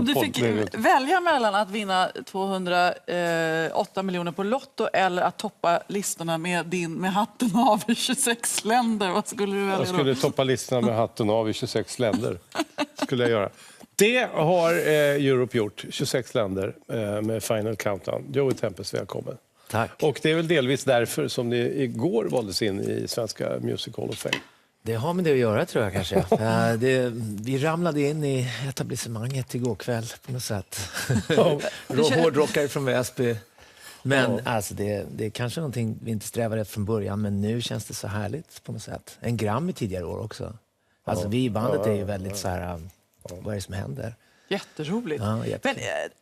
Om du fick välja mellan att vinna 208 miljoner på Lotto eller att toppa listorna med hatten av i 26 länder, vad skulle du välja då? Jag skulle toppa listorna med hatten av i 26 länder. Skulle jag göra. Det har Europe gjort, 26 länder med Final Countdown. Joey Tempest, välkommen. Tack. Och det är väl delvis därför som ni igår valdes in i Svenska Music Hall of Fame. Det har med det att göra, tror jag kanske. Vi ramlade in i etablissemanget igår kväll på något sätt. Hårdrockare från Väsby. Men alltså, det är kanske någonting vi inte strävar efter från början, men nu känns det så härligt på något sätt. En Grammy tidigare år också. Alltså vi i bandet är ju väldigt så här, vad är det som händer? Jätteroligt. Ja, men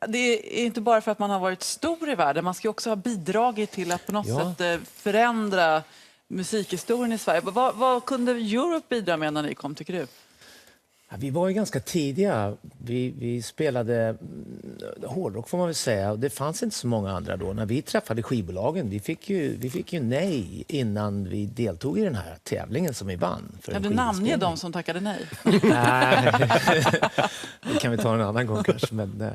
det är inte bara för att man har varit stor i världen, man ska ju också ha bidragit till att på något sätt förändra musikhistorien i Sverige. Vad kunde Europe bidra med när ni kom, tycker du? Ja, vi var ju ganska tidiga. Vi spelade hårdrock, får man väl säga. Och det fanns inte så många andra då. När vi träffade skivbolagen, vi fick ju nej innan vi deltog i den här tävlingen som vi vann. Kan du namnge de som tackade nej? Nej, det kan vi ta en annan gång kanske. Men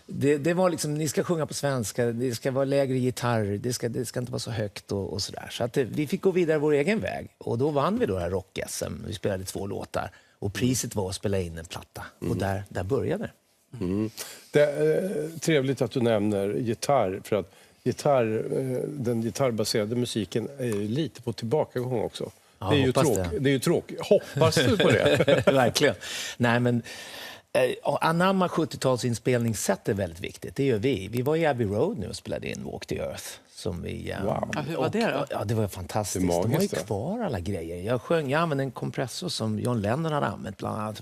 det var liksom, ni ska sjunga på svenska, det ska vara lägre gitarr, det ska inte vara så högt och sådär. Så att vi fick gå vidare vår egen väg. Och då vann vi då det här rock-SM. Vi spelade 2 låtar. Och priset var att spela in en platta. Och där började det. Det är trevligt att du nämner gitarr. För att den gitarrbaserade musiken är ju lite på tillbakagång också. Ja, det är ju tråkigt. Hoppas du på det? Verkligen. Nej, men anamma 70-talsinspelningssätt är väldigt viktigt. Det gör vi. Vi var i Abbey Road nu och spelade in Walk the Earth. Som vi, wow. Hur var det då? Ja, det var fantastiskt. De har ju kvar alla grejer. Jag använde en kompressor som John Lennon hade använt bland annat.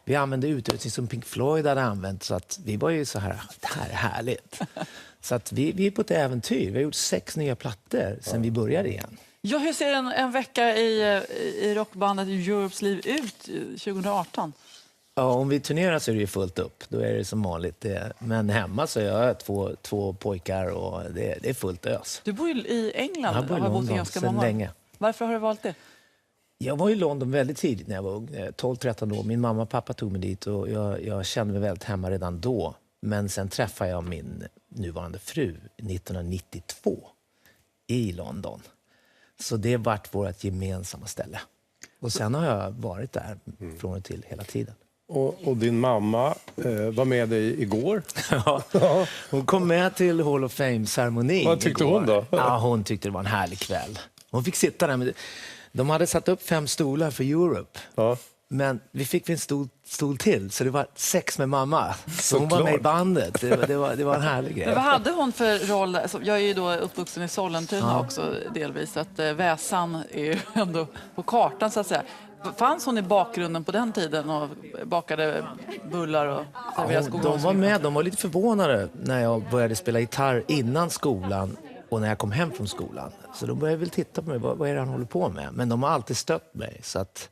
Vi använde utrustning som Pink Floyd hade använt. Så att vi var ju så här, det här är härligt. Så att vi är på ett äventyr. Vi har gjort 6 nya plattor sedan vi började igen. Ja, hur ser en vecka i rockbandet Europes liv ut 2018? Ja, om vi turnerar så är det ju fullt upp. Då är det som vanligt. Men hemma så är jag två pojkar och det är fullt ös. Du bor ju i England. Jag bor i London sedan länge. Varför har du valt det? Jag var i London väldigt tidigt när jag var 12-13 år. Min mamma och pappa tog mig dit och jag kände mig väldigt hemma redan då. Men sen träffade jag min nuvarande fru 1992 i London. Så det vart vårt gemensamma ställe. Och sen har jag varit där från och till hela tiden. Och din mamma var med dig igår. Ja, hon kom med till Hall of Fame-ceremonin. Vad tyckte hon då? Ja, hon tyckte det var en härlig kväll. Hon fick sitta där. De hade satt upp 5 stolar för Europe. Ja. Men vi fick en stol till, så det var 6 med mamma. Så hon var med i bandet. Det var en härlig grej. Men vad hade hon för roll? Jag är ju då uppvuxen i Sollentuna också delvis. Att Väsan är ju ändå på kartan så att säga. Fanns hon i bakgrunden på den tiden och bakade bullar och serverade skolan? De var med, de var lite förvånade när jag började spela gitarr innan skolan och när jag kom hem från skolan. Så de började väl titta på mig, vad är det han håller på med? Men de har alltid stött mig, så att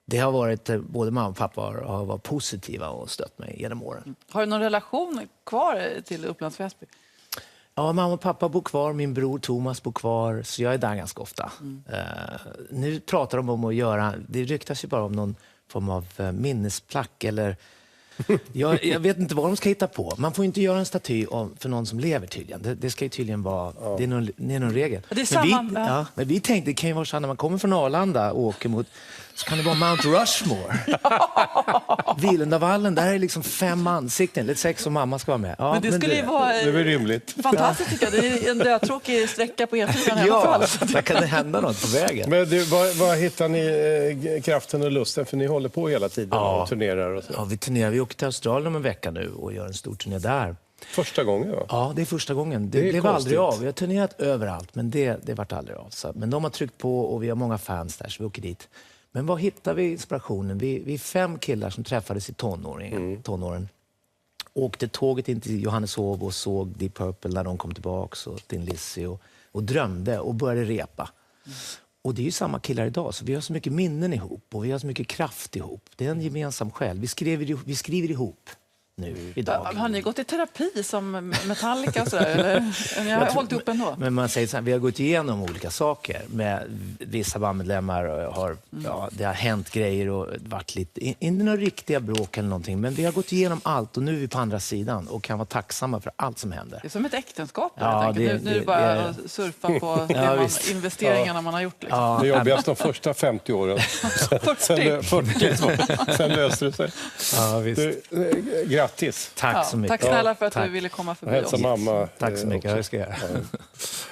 det har varit, både mamma och pappa har varit positiva och stött mig genom åren. Har du någon relation kvar till Upplands Väsby? Ja, mamma och pappa bor kvar, min bror Thomas bor kvar, så jag är där ganska ofta. Nu pratar de om att göra, det ryktas ju bara om någon form av minnesplack eller jag vet inte vad de ska hitta på. Man får inte göra en staty för någon som lever tydligen. Det ska ju tydligen vara, det är någon regel. Det är men vi tänkte, det kan ju vara så när man kommer från Arlanda och åker mot, så kan det vara Mount Rushmore. Vilendavallen, där är liksom 5 ansikten. Lite 6 och mamma ska vara med. Ja, men det skulle ju vara det är rimligt. Fantastiskt tycker jag. Det är en dödtråkig sträcka på E4 i alla fall. Där kan det hända något på vägen. Men du, var hittar ni kraften och lusten? För ni håller på hela tiden och turnerar. Och så. Ja, vi turnerar. Vi åker till Australien om en vecka nu och gör en stor turné där. Första gången, va? Ja, det är första gången. Det blev aldrig av. Vi har turnerat överallt, men det vart aldrig av. Så, men de har tryckt på och vi har många fans där, så vi åker dit. Men var hittar vi inspirationen? Vi är 5 killar som träffades i tonåren. Åkte tåget in till Johanneshov och såg Deep Purple när de kom tillbaka och Thin Lizzy och drömde och började repa. Och det är ju samma killar idag, så vi har så mycket minnen ihop och vi har så mycket kraft ihop. Det är en gemensam själ. Vi skriver ihop nu, idag. Har ni gått i terapi som Metallica? Så där, eller? Ni har hållit upp ändå? Men man säger så här, vi har gått igenom olika saker. Med vissa bandmedlemmar det har hänt grejer och varit lite, inte några riktiga bråk eller någonting, men vi har gått igenom allt och nu är vi på andra sidan och kan vara tacksamma för allt som händer. Det är som ett äktenskap. Ja, nu är det bara att surfa på investeringarna man har gjort. Liksom. Ja. Det jobbigast de första 50 åren. 40. Sen löste det sig. Ja, visst. Grattis. Tack så mycket. Tack snälla för att du ville komma förbi oss. Hälsa mamma. Tack så mycket. Jag ska göra.